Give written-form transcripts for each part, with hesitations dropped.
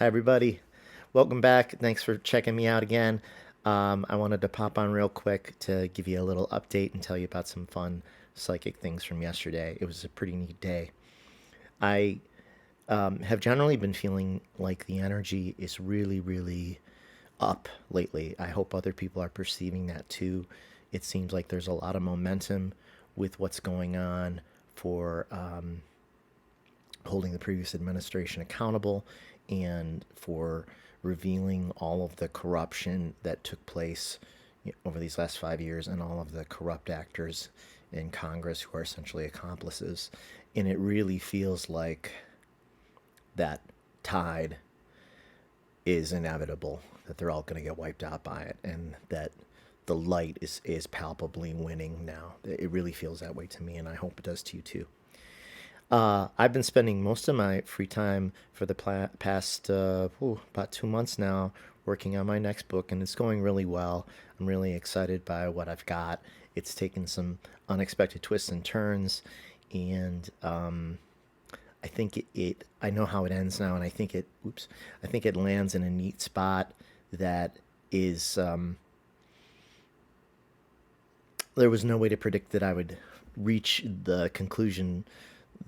Hi, everybody. Welcome back. Thanks for checking me out again. I wanted to pop on real quick to give you a little update and tell you about some fun psychic things from yesterday. It was a pretty neat day. I have generally been feeling like the energy is really, really up lately. I hope other people are perceiving that too. It seems like there's a lot of momentum with what's going on for holding the previous administration accountable and for revealing all of the corruption that took place over these last 5 years and all of the corrupt actors in Congress who are essentially accomplices. And it really feels like that tide is inevitable, that they're all going to get wiped out by it, and that the light is palpably winning now. It really feels that way to me, and I hope it does to you too. I've been spending most of my free time for the past about 2 months now working on my next book, and it's going really well. I'm really excited by what I've got. It's taken some unexpected twists and turns, and I think I know how it ends now, and I think it lands in a neat spot that is, there was no way to predict that I would reach the conclusion,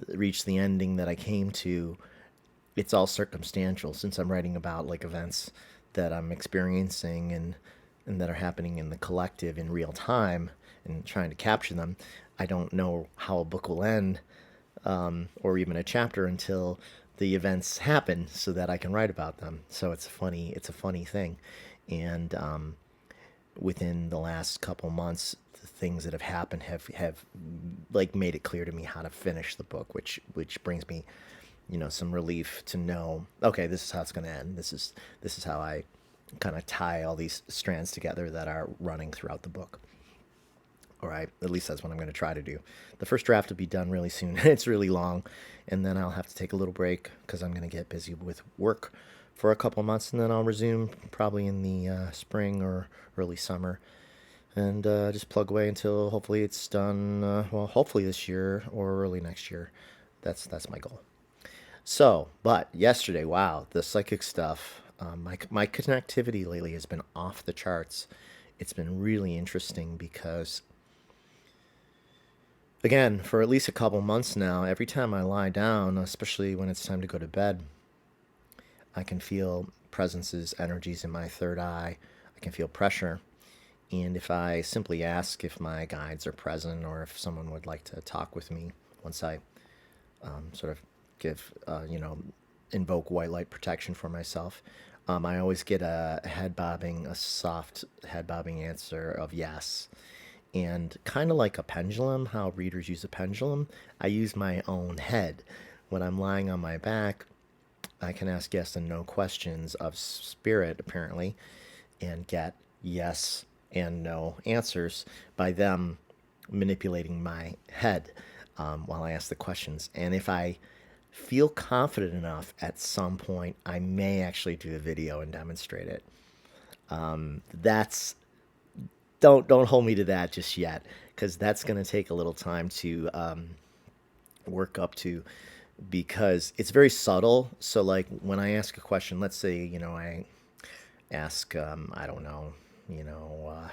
reach the ending that I came to. It's all circumstantial since I'm writing about like events that I'm experiencing and that are happening in the collective in real time and trying to capture them. I don't know how a book will end, or even a chapter until the events happen so that I can write about them. So it's a funny thing. And within the last couple months, the things that have happened have like made it clear to me how to finish the book, which brings me, some relief to know, okay, this is how it's going to end. This is how I kind of tie all these strands together that are running throughout the book. All right, at least that's what I'm going to try to do. The first draft will be done really soon. It's really long, and then I'll have to take a little break because I'm going to get busy with work for a couple months, and then I'll resume probably in the spring or early summer, and just plug away until hopefully it's done. Well, hopefully this year or early next year. That's my goal. So, but yesterday, wow, the psychic stuff. My connectivity lately has been off the charts. It's been really interesting because, again, for at least a couple months now, every time I lie down, especially when it's time to go to bed, I can feel presences, energies in my third eye. I can feel pressure. And if I simply ask if my guides are present or if someone would like to talk with me, once I sort of give, invoke white light protection for myself, I always get a soft head bobbing answer of yes. And kind of like a pendulum, how readers use a pendulum, I use my own head. When I'm lying on my back, I can ask yes and no questions of spirit, apparently, and get yes and no answers by them manipulating my head while I ask the questions. And if I feel confident enough at some point, I may actually do a video and demonstrate it. That's don't hold me to that just yet because that's going to take a little time to work up to because it's very subtle. So like when I ask a question, let's say I ask, I don't know, you know,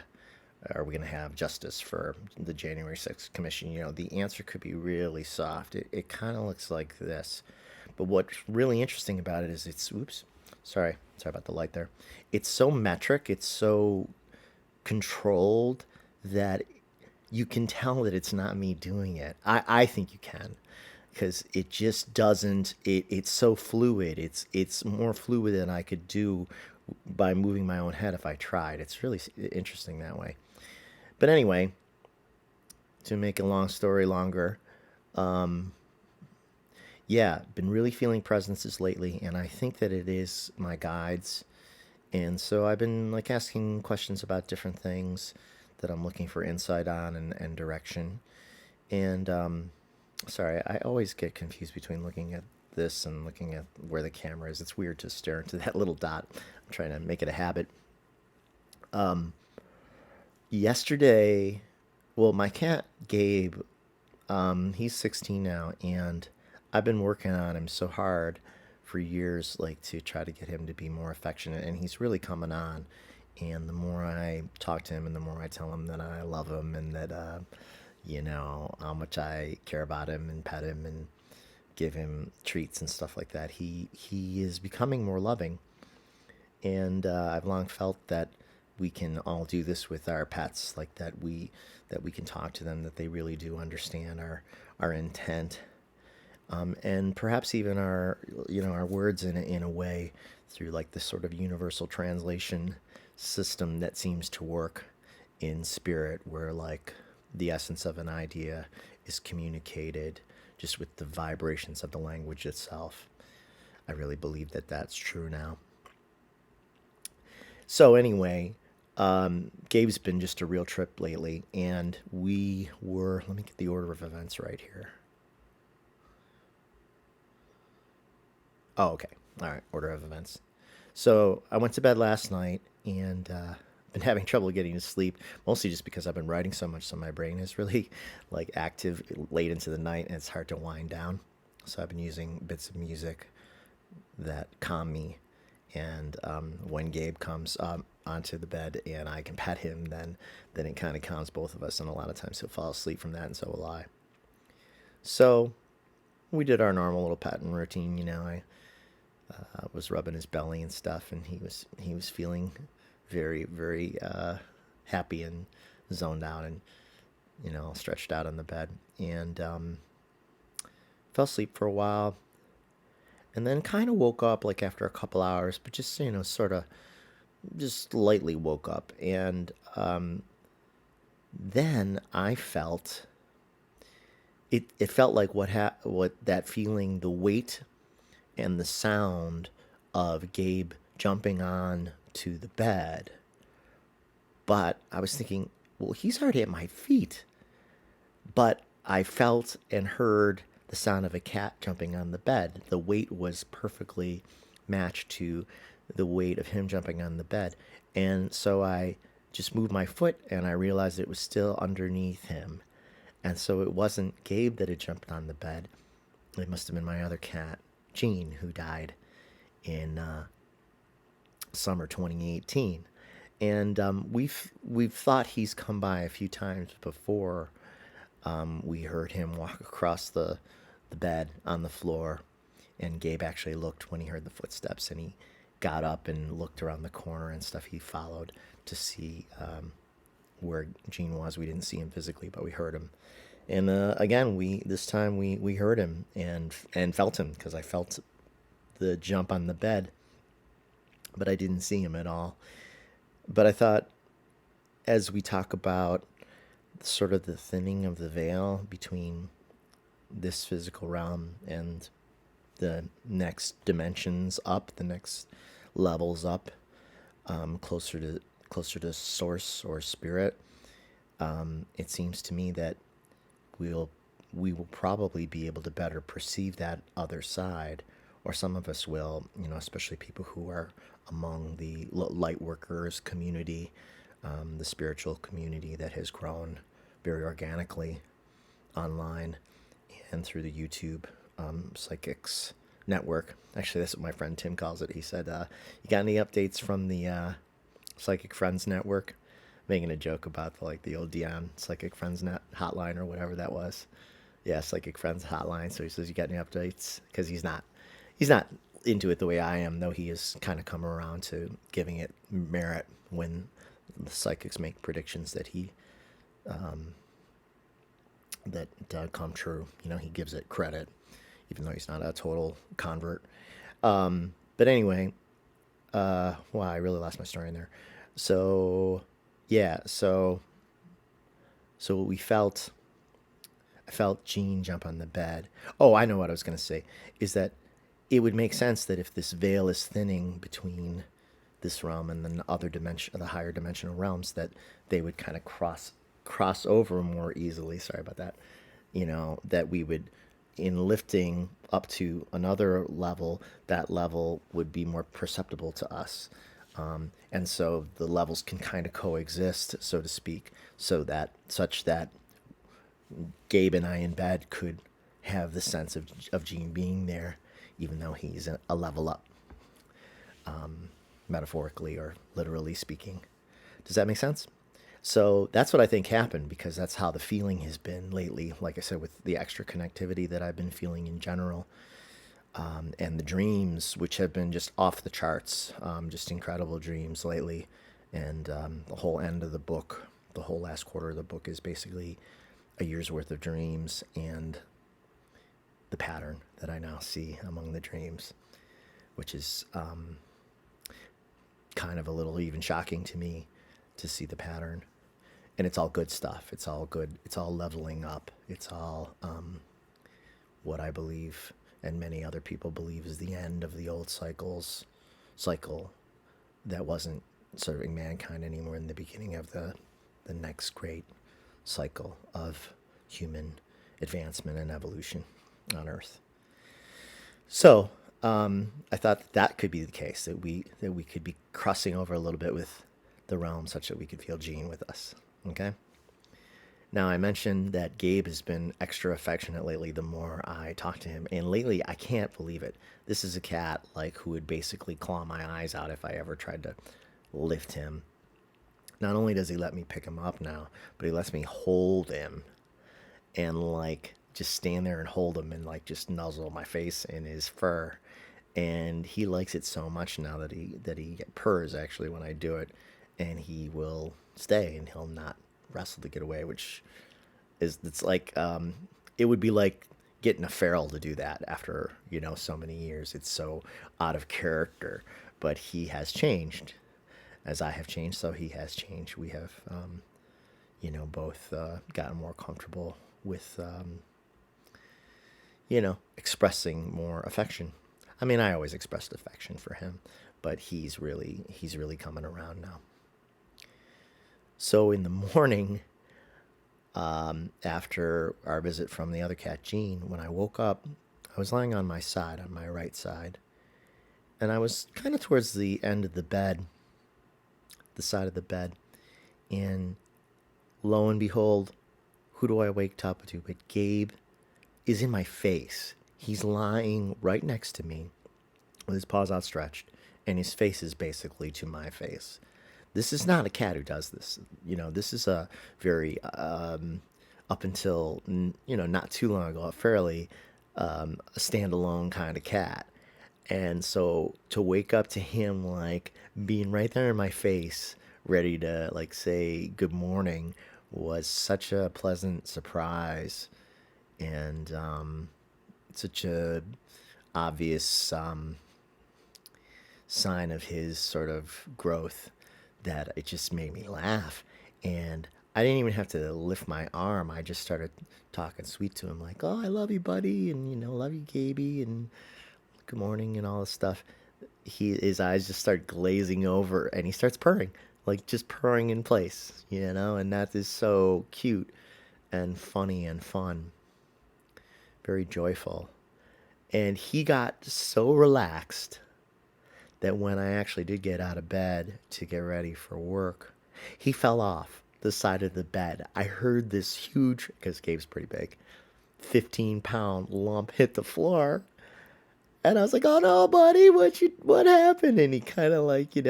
are we going to have justice for the January 6th commission? The answer could be really soft. It kind of looks like this. But what's really interesting about it is sorry about the light there. It's so metric, it's so controlled that you can tell that it's not me doing it. I think you can because it just doesn't it's so fluid. It's more fluid than I could do by moving my own head if I tried. It's really interesting that way. But anyway, to make a long story longer, yeah, been really feeling presences lately, and I think that it is my guides. And so I've been like asking questions about different things that I'm looking for insight on and direction. And sorry, I always get confused between looking at this and looking at where the camera is. It's weird to stare into that little dot. I'm trying to make it a habit. Yesterday, well, my cat Gabe, he's 16 now, and I've been working on him so hard for years, like to try to get him to be more affectionate, and he's really coming on. And the more I talk to him, and the more I tell him that I love him, and that how much I care about him and pet him and give him treats and stuff like that, he is becoming more loving. And I've long felt that we can all do this with our pets, like that we can talk to them, that they really do understand our intent, and perhaps even our words in a way through like this sort of universal translation system that seems to work in spirit, where like the essence of an idea is communicated just with the vibrations of the language itself. I really believe that that's true now. So anyway, Gabe's been just a real trip lately, and we were. Let me get the order of events right here. Oh, okay. All right, order of events. So I went to bed last night and been having trouble getting to sleep, mostly just because I've been writing so much, so my brain is really like active late into the night, and it's hard to wind down. So I've been using bits of music that calm me. And when Gabe comes onto the bed and I can pet him, then it kind of calms both of us. And a lot of times he'll fall asleep from that, and so will I. So we did our normal little petting routine. I was rubbing his belly and stuff, and he was feeling very very happy and zoned out, and stretched out on the bed, and fell asleep for a while, and then kind of woke up like after a couple hours, but just sort of just lightly woke up, and then I felt it. It felt like what that feeling, the weight and the sound of Gabe jumping on to the bed. But I was thinking, well, he's already at my feet. But I felt and heard the sound of a cat jumping on the bed. The weight was perfectly matched to the weight of him jumping on the bed. And so I just moved my foot, and I realized it was still underneath him. And so it wasn't Gabe that had jumped on the bed. It must have been my other cat, Jean, who died in summer 2018. And we've thought he's come by a few times before. We heard him walk across the bed on the floor, and Gabe actually looked when he heard the footsteps, and he got up and looked around the corner and stuff. He followed to see where Gene was. We didn't see him physically, but we heard him. And again, this time we heard him and felt him, because I felt the jump on the bed, but I didn't see him at all. But I thought, as we talk about sort of the thinning of the veil between this physical realm and the next dimensions up, the next levels up, closer to source or spirit, it seems to me that we will probably be able to better perceive that other side, or some of us will, especially people who are among the light workers community, the spiritual community that has grown very organically online and through the YouTube psychics network. Actually, that's what my friend Tim calls it. He said, "You got any updates from the Psychic Friends Network?" Making a joke about the old Dion Psychic Friends Net hotline or whatever that was. Yeah, Psychic Friends hotline. So he says, "You got any updates?" Because he's not into it the way I am, though he has kind of come around to giving it merit when the psychics make predictions that come true. He gives it credit, even though he's not a total convert. But anyway, wow, I really lost my story in there. So yeah, so we felt. I felt Gene jump on the bed. Oh, I know what I was going to say. Is that it would make sense that if this veil is thinning between this realm and the other dimension, the higher dimensional realms, that they would kind of cross over more easily. Sorry about that. That we would, in lifting up to another level, that level would be more perceptible to us. And so the levels can kind of coexist, so to speak, such that Gabe and I in bed could have the sense of Gene being there, even though he's a level up, metaphorically or literally speaking. Does that make sense? So that's what I think happened, because that's how the feeling has been lately. Like I said, with the extra connectivity that I've been feeling in general, and the dreams, which have been just off the charts, just incredible dreams lately. And the whole end of the book, the whole last quarter of the book is basically a year's worth of dreams and the pattern that I now see among the dreams, which is kind of a little even shocking to me to see the pattern. And it's all good stuff. It's all good. It's all leveling up. It's all what I believe and many other people believe is the end of the old cycle that wasn't serving mankind anymore, in the beginning of the next great cycle of human advancement and evolution on Earth. So I thought that could be the case, that we could be crossing over a little bit with the realm, such that we could feel Gene with us. Okay. Now, I mentioned that Gabe has been extra affectionate lately the more I talk to him. And lately, I can't believe it. This is a cat like who would basically claw my eyes out if I ever tried to lift him. Not only does he let me pick him up now, but he lets me hold him and like just stand there and hold him and like just nuzzle my face in his fur. And he likes it so much now that he purrs actually when I do it, and he will stay and he'll not wrestle to get away, which is, it's like it would be like getting a feral to do that after so many years. It's so out of character, but he has changed as I have changed, so he has changed. We have both gotten more comfortable with expressing more affection. I mean, I always expressed affection for him, but he's really coming around now. So in the morning, after our visit from the other cat, Jean, when I woke up, I was lying on my side, on my right side, and I was kind of towards the end of the bed, the side of the bed, and lo and behold, who do I wake up to but Gabe is in my face. He's lying right next to me with his paws outstretched, and his face is basically to my face. This is not a cat who does this. This is a very, up until, not too long ago, a fairly a standalone kind of cat. And so to wake up to him, like, being right there in my face, ready to, like, say good morning, was such a pleasant surprise. And such a obvious sign of his sort of growth that it just made me laugh. And I didn't even have to lift my arm. I just started talking sweet to him, like, "Oh, I love you, buddy," and "Love you, Gaby," and "Good morning," and all this stuff. His eyes just start glazing over, and he starts purring, like just purring in place, and that is so cute and funny and fun, very joyful. And he got so relaxed that when I actually did get out of bed to get ready for work, he fell off the side of the bed. I heard this huge, because Gabe's pretty big, 15-pound lump hit the floor. And I was like, "Oh no, buddy, what happened?" And he kind of like, he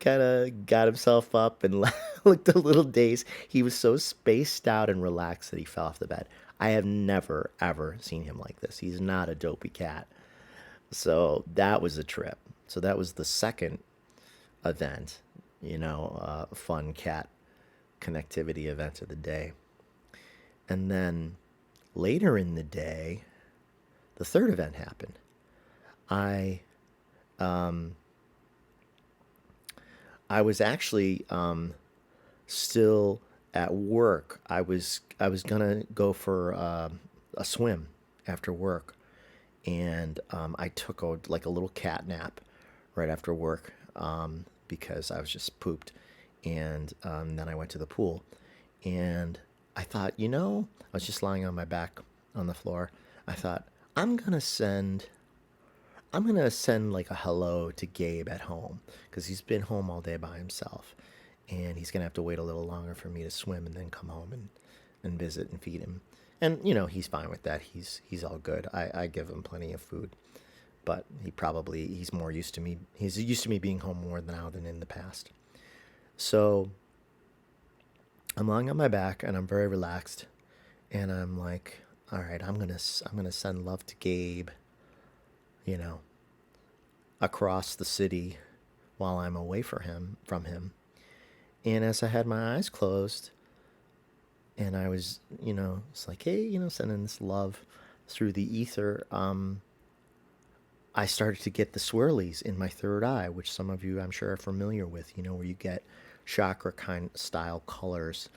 kind of got himself up and looked a little dazed. He was so spaced out and relaxed that he fell off the bed. I have never, ever seen him like this. He's not a dopey cat. So that was a trip. So that was the second event, fun cat connectivity event of the day. And then later in the day, the third event happened. I was actually still at work. I was gonna go for a swim after work, and I took like a little cat nap right after work, because I was just pooped, and then I went to the pool, and I thought, I was just lying on my back on the floor. I thought, I'm gonna send like a hello to Gabe at home, because he's been home all day by himself, and he's gonna have to wait a little longer for me to swim and then come home and visit and feed him. And he's fine with that. He's all good. I give him plenty of food. but he's more used to me. He's used to me being home more now than in the past. So I'm lying on my back and I'm very relaxed, and I'm like, all right, I'm gonna send love to Gabe, you know, across the city while I'm away from him. And as I had my eyes closed, and I was, it's like, hey, sending this love through the ether. I started to get the swirlies in my third eye, which some of you I'm sure are familiar with, where you get chakra kind style colors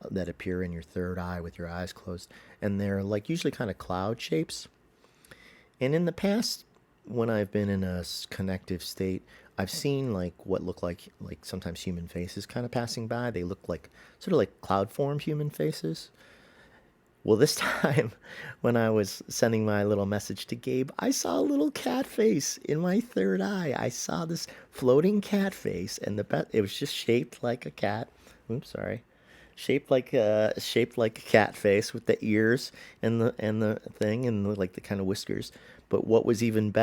that appear in your third eye with your eyes closed. And they're like usually kind of cloud shapes. And in the past, when I've been in a connective state, I've seen like what look like sometimes human faces kind of passing by. They look like sort of like cloud formed human faces. Well, this time when I was sending my little message to Gabe, I saw a little cat face in my third eye. I saw this floating cat face, and it was just shaped like a cat. Oops, sorry. Shaped like a cat face with the ears and the thing and like the kind of whiskers. But what was even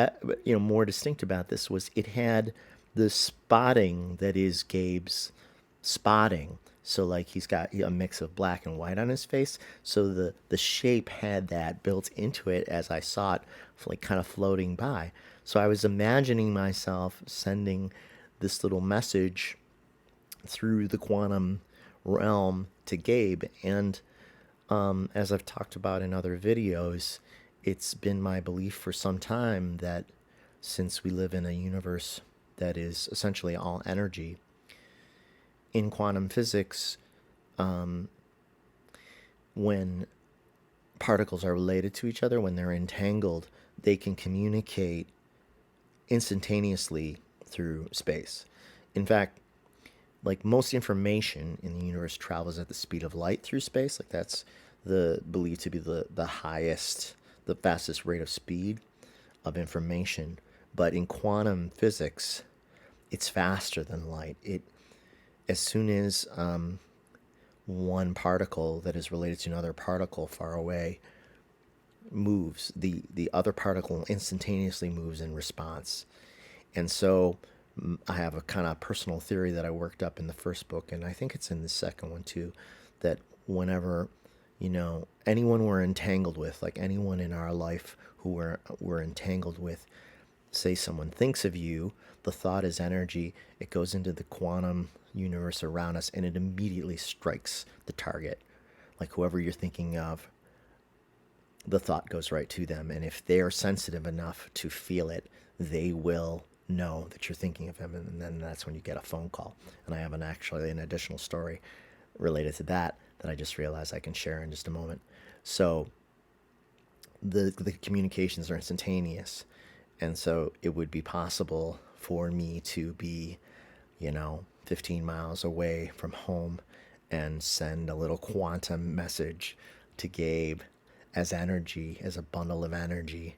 more distinct about this was it had the spotting that is Gabe's spotting. So like he's got a mix of black and white on his face. So the shape had that built into it as I saw it, like kind of floating by. So I was imagining myself sending this little message through the quantum realm to Gabe. And as I've talked about in other videos, it's been my belief for some time that since we live in a universe that is essentially all energy, in quantum physics, when particles are related to each other, when they're entangled, they can communicate instantaneously through space. In fact, like most information in the universe travels at the speed of light through space. Like that's believed to be the highest, the fastest rate of speed of information. But in quantum physics, it's faster than light. As soon as one particle that is related to another particle far away moves, the other particle instantaneously moves in response. And so I have a kind of personal theory that I worked up in the first book, and I think it's in the second one too, that whenever, anyone we're entangled with, like anyone in our life who we're entangled with, say someone thinks of you, the thought is energy. It goes into the quantum universe around us and it immediately strikes the target. Like whoever you're thinking of, the thought goes right to them. And if they are sensitive enough to feel it, they will know that you're thinking of him. And then that's when you get a phone call. And I have an additional story related to that I just realized I can share in just a moment. So the communications are instantaneous. And so it would be possible for me to be, 15 miles away from home and send a little quantum message to Gabe as energy, as a bundle of energy,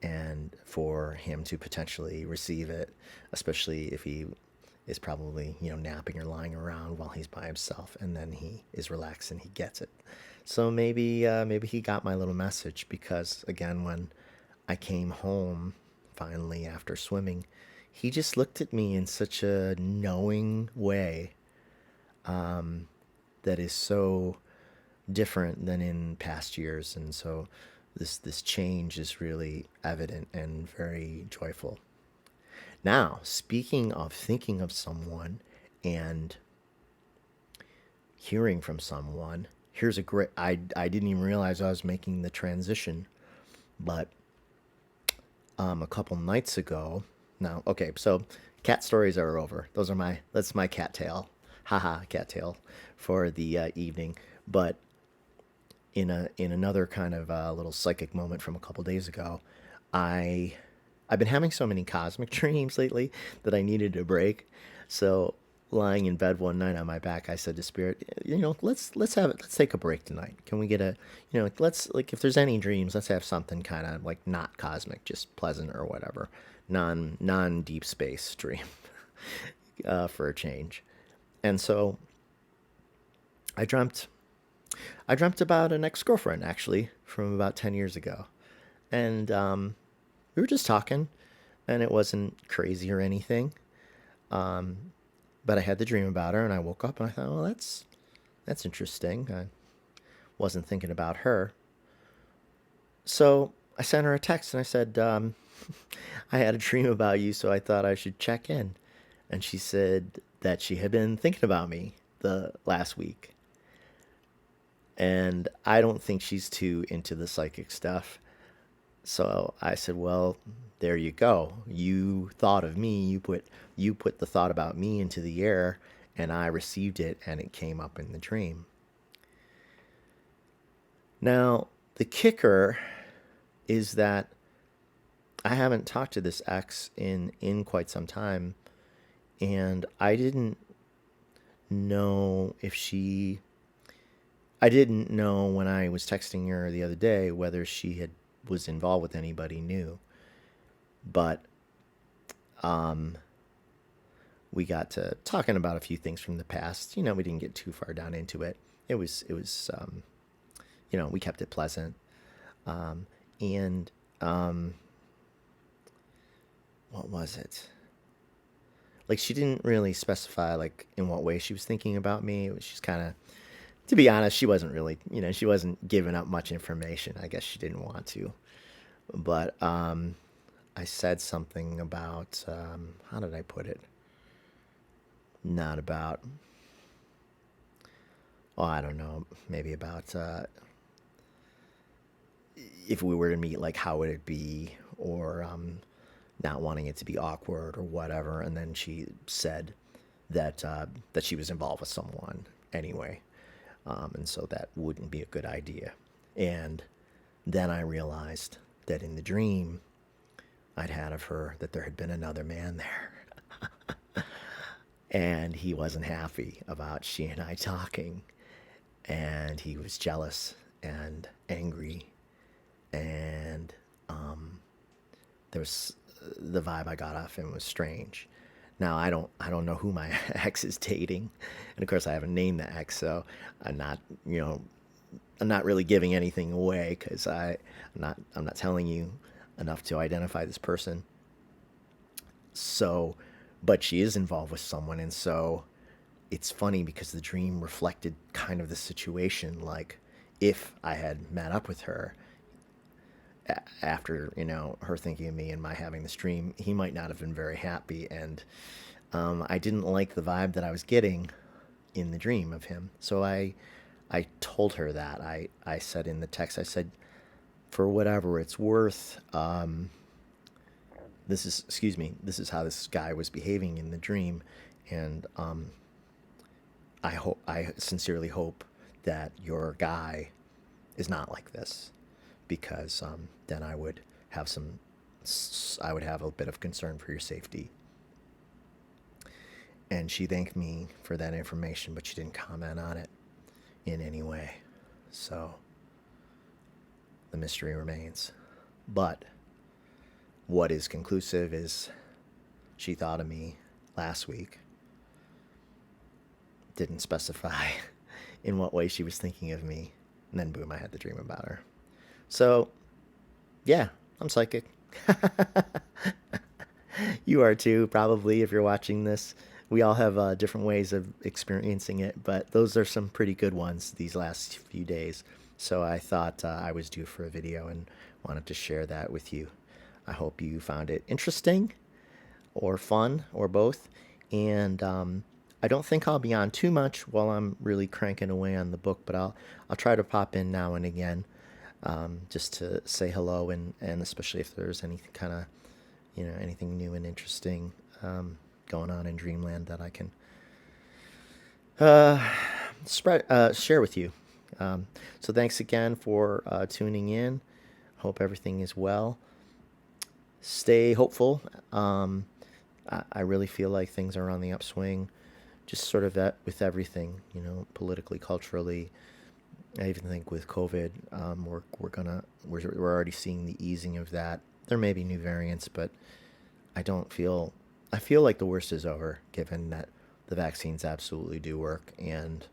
and for him to potentially receive it, especially if he is probably, napping or lying around while he's by himself, and then he is relaxed and he gets it. So maybe he got my little message because, again, when I came home finally after swimming, he just looked at me in such a knowing way that is so different than in past years. And so this change is really evident and very joyful. Now, speaking of thinking of someone and hearing from someone, here's a great, I didn't even realize I was making the transition, but a couple nights ago. Now, okay, so cat stories are over. That's my cat tale. Haha, cat tale for the evening. But in another kind of little psychic moment from a couple days ago, I've been having so many cosmic dreams lately that I needed a break. So lying in bed one night on my back, I said to Spirit, let's take a break tonight. Can we get let's, like, if there's any dreams, let's have something kind of like not cosmic, just pleasant or whatever, non deep space dream for a change. And so I dreamt about an ex-girlfriend actually from about 10 years ago, and we were just talking, and it wasn't crazy or anything. But I had the dream about her, and I woke up and I thought, well, that's interesting. I wasn't thinking about her. So I sent her a text and I said, I had a dream about you, so I thought I should check in. And she said that she had been thinking about me the last week. And I don't think she's too into the psychic stuff. So I said, well, there you go. You thought of me. You put the thought about me into the air, and I received it, and it came up in the dream. Now, the kicker is that I haven't talked to this ex in quite some time, and I didn't know if she I didn't know when I was texting her the other day whether she had was involved with anybody new. But we got to talking about a few things from the past. We didn't get too far down into it. It was we kept it pleasant. And what was it? Like, she didn't really specify like in what way she was thinking about me. It was just kind of, to be honest, she wasn't really, she wasn't giving up much information. I guess she didn't want to. But I said something about, how did I put it? Not about, well, I don't know, maybe about if we were to meet, like, how would it be, or not wanting it to be awkward or whatever. And then she said that she was involved with someone anyway, and so that wouldn't be a good idea. And then I realized that in the dream I'd had of her that there had been another man there. And he wasn't happy about she and I talking. And he was jealous and angry. And there was the vibe I got off him was strange. Now I don't know who my ex is dating, and of course I haven't named the ex, so I'm not I'm not really giving anything away because I'm not telling you enough to identify this person. So, but she is involved with someone, and so it's funny because the dream reflected kind of the situation. Like, if I had met up with her after her thinking of me and my having this dream, he might not have been very happy, and I didn't like the vibe that I was getting in the dream of him. So I told her that. I said in the text, I said, for whatever it's worth, this is how this guy was behaving in the dream, and I sincerely hope that your guy is not like this, because then I would have a bit of concern for your safety. And she thanked me for that information, but she didn't comment on it in any way. So the mystery remains. But what is conclusive is she thought of me last week, didn't specify in what way she was thinking of me, and then boom, I had the dream about her. So, yeah, I'm psychic. You are too, probably, if you're watching this. We all have different ways of experiencing it, but those are some pretty good ones these last few days. So I thought I was due for a video and wanted to share that with you. I hope you found it interesting or fun or both. And I don't think I'll be on too much while I'm really cranking away on the book, but I'll try to pop in now and again, just to say hello, and especially if there's anything kind of, anything new and interesting going on in Dreamland that I can share with you. So thanks again for tuning in. Hope everything is well. Stay hopeful. I really feel like things are on the upswing, just sort of with everything, politically, culturally. I even think with COVID, we're already seeing the easing of that. There may be new variants, but I feel like the worst is over, given that the vaccines absolutely do work, and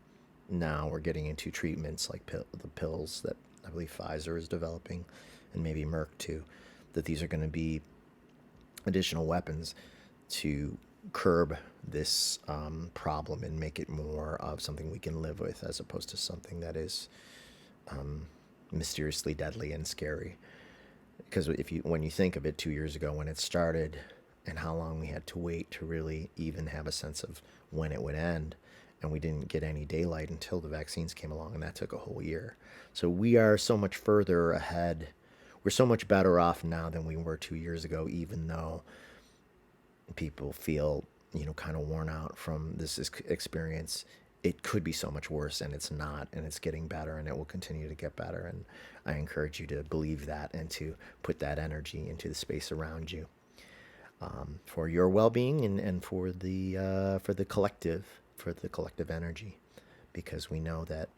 now we're getting into treatments like the pills that I believe Pfizer is developing, and maybe Merck too, that these are going to be additional weapons to curb this problem and make it more of something we can live with as opposed to something that is mysteriously deadly and scary. Because when you think of it, 2 years ago when it started and how long we had to wait to really even have a sense of when it would end, and we didn't get any daylight until the vaccines came along, and that took a whole year. So we are so much further ahead. We're so much better off now than we were 2 years ago, even though people feel, kind of worn out from this experience. It could be so much worse, and it's not, and it's getting better, and it will continue to get better. And I encourage you to believe that and to put that energy into the space around you, for your well-being, and for the collective energy, because we know that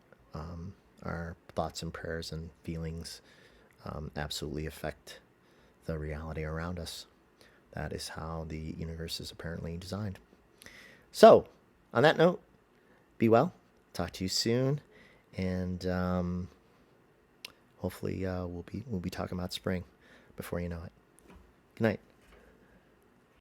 our thoughts and prayers and feelings absolutely affect the reality around us. That is how the universe is apparently designed. So, on that note, be well. Talk to you soon, and hopefully we'll be talking about spring before you know it. Good night.